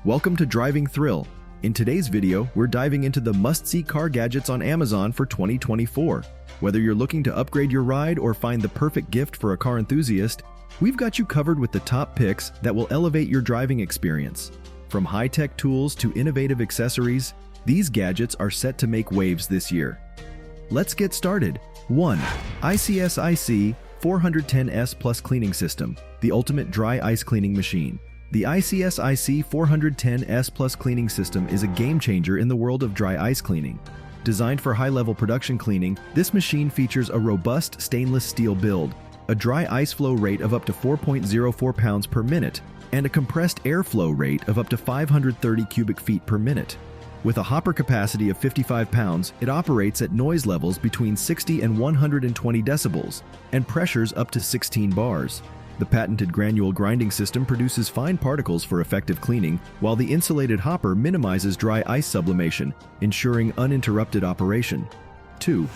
Welcome to Driving Thrill. In today's video, we're diving into the must-see car gadgets on Amazon for 2024. Whether you're looking to upgrade your ride or find the perfect gift for a car enthusiast, we've got you covered with the top picks that will elevate your driving experience. From high-tech tools to innovative accessories, these gadgets are set to make waves this year. Let's get started. 1. ICS-IC 410S Plus Cleaning System, the ultimate dry ice cleaning machine. The ICS-IC 410S Plus cleaning system is a game-changer in the world of dry ice cleaning. Designed for high-level production cleaning, this machine features a robust stainless steel build, a dry ice flow rate of up to 4.04 pounds per minute, and a compressed airflow rate of up to 530 cubic feet per minute. With a hopper capacity of 55 pounds, it operates at noise levels between 60 and 120 decibels, and pressures up to 16 bars. The patented granule grinding system produces fine particles for effective cleaning, while the insulated hopper minimizes dry ice sublimation, ensuring uninterrupted operation. 2.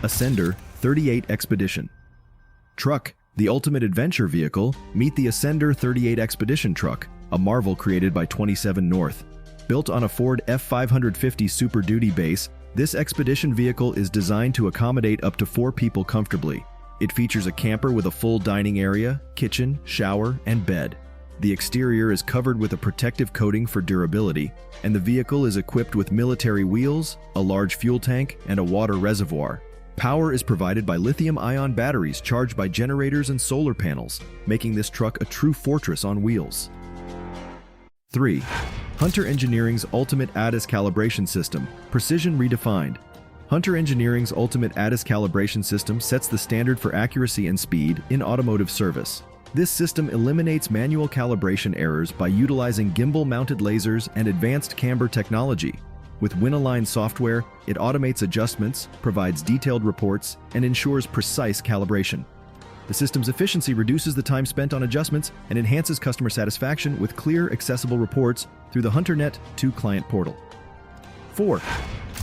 Ascender 38 Expedition Truck, the ultimate adventure vehicle. Meet the Ascender 38 Expedition Truck, a marvel created by 27 North. Built on a Ford F550 Super Duty base, this expedition vehicle is designed to accommodate up to 4 people comfortably. It features a camper with a full dining area, kitchen, shower, and bed. The exterior is covered with a protective coating for durability, and the vehicle is equipped with military wheels, a large fuel tank, and a water reservoir. Power is provided by lithium-ion batteries charged by generators and solar panels, making this truck a true fortress on wheels. 3. Hunter Engineering's Ultimate ADAS Calibration System, Precision Redefined. Hunter Engineering's Ultimate ADAS Calibration System sets the standard for accuracy and speed in automotive service. This system eliminates manual calibration errors by utilizing gimbal-mounted lasers and advanced camber technology. With win-aligned software, it automates adjustments, provides detailed reports, and ensures precise calibration. The system's efficiency reduces the time spent on adjustments and enhances customer satisfaction with clear, accessible reports through the HunterNet 2 client portal. 4.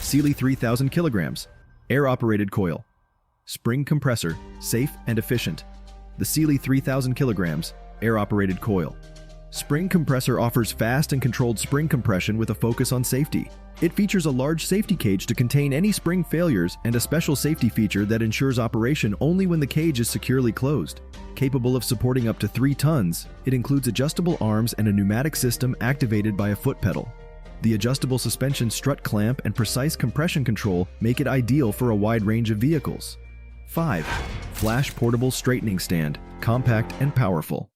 Sealy 3000 kilograms Air-Operated Coil Spring Compressor, safe and efficient. The Sealy 3000 kilograms Air-Operated Coil Spring Compressor offers fast and controlled spring compression with a focus on safety. It features a large safety cage to contain any spring failures and a special safety feature that ensures operation only when the cage is securely closed. Capable of supporting up to 3 tons, it includes adjustable arms and a pneumatic system activated by a foot pedal. The adjustable suspension strut clamp and precise compression control make it ideal for a wide range of vehicles. 5. Flash Portable Straightening Stand, compact and powerful.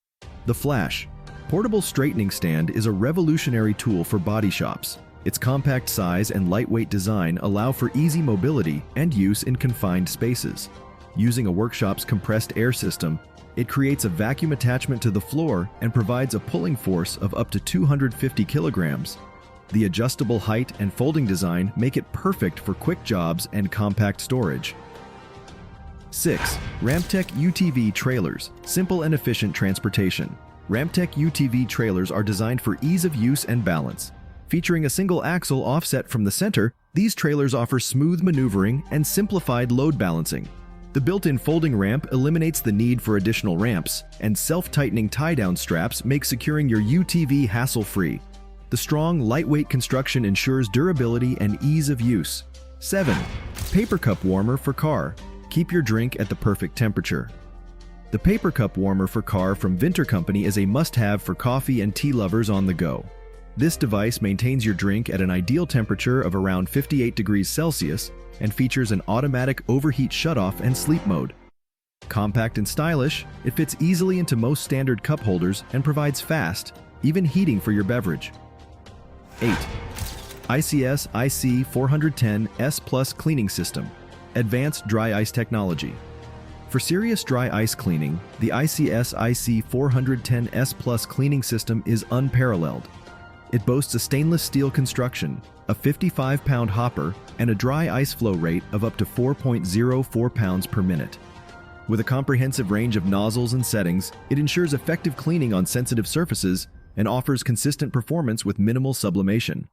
The Flash Portable Straightening Stand is a revolutionary tool for body shops. Its compact size and lightweight design allow for easy mobility and use in confined spaces. Using a workshop's compressed air system, it creates a vacuum attachment to the floor and provides a pulling force of up to 250 kilograms. The adjustable height and folding design make it perfect for quick jobs and compact storage. 6. Ramtech UTV Trailers, simple and efficient transportation. Ramtech UTV trailers are designed for ease of use and balance. Featuring a single axle offset from the center, these trailers offer smooth maneuvering and simplified load balancing. The built-in folding ramp eliminates the need for additional ramps, and self-tightening tie-down straps make securing your UTV hassle-free. The strong, lightweight construction ensures durability and ease of use. 7. Paper Cup Warmer for Car. Keep your drink at the perfect temperature. The Paper Cup Warmer for Car from Vinter Company is a must-have for coffee and tea lovers on the go. This device maintains your drink at an ideal temperature of around 58 degrees Celsius and features an automatic overheat shutoff and sleep mode. Compact and stylish, it fits easily into most standard cup holders and provides fast, even heating for your beverage. 8. ICS-IC 410S Plus Cleaning System, Advanced Dry Ice Technology. For serious dry ice cleaning, the ICS-IC 410S Plus cleaning system is unparalleled. It boasts a stainless steel construction, a 55-pound hopper, and a dry ice flow rate of up to 4.04 pounds per minute. With a comprehensive range of nozzles and settings, it ensures effective cleaning on sensitive surfaces and offers consistent performance with minimal sublimation.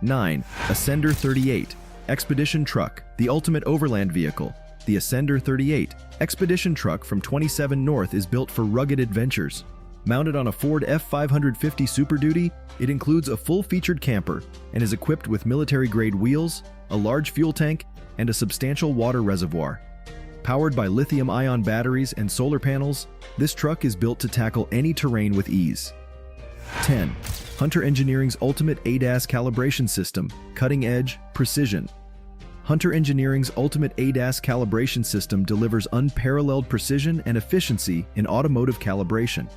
9. Ascender 38 Expedition Truck, the ultimate overland vehicle. The Ascender 38 Expedition Truck from 27 North is built for rugged adventures. Mounted on a Ford F550 Super Duty, it includes a full-featured camper and is equipped with military-grade wheels, a large fuel tank, and a substantial water reservoir. Powered by lithium-ion batteries and solar panels, this truck is built to tackle any terrain with ease. 10. Hunter Engineering's Ultimate ADAS Calibration System, Cutting Edge, Precision. Hunter Engineering's Ultimate ADAS Calibration System delivers unparalleled precision and efficiency in automotive calibration.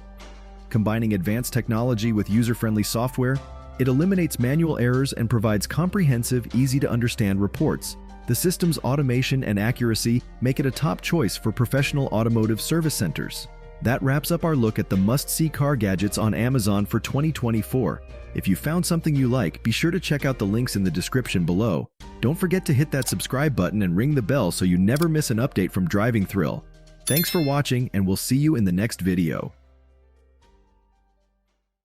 Combining advanced technology with user-friendly software, it eliminates manual errors and provides comprehensive, easy-to-understand reports. The system's automation and accuracy make it a top choice for professional automotive service centers. That wraps up our look at the must-see car gadgets on Amazon for 2024. If you found something you like, be sure to check out the links in the description below. Don't forget to hit that subscribe button and ring the bell so you never miss an update from Driving Thrill. Thanks for watching, and we'll see you in the next video.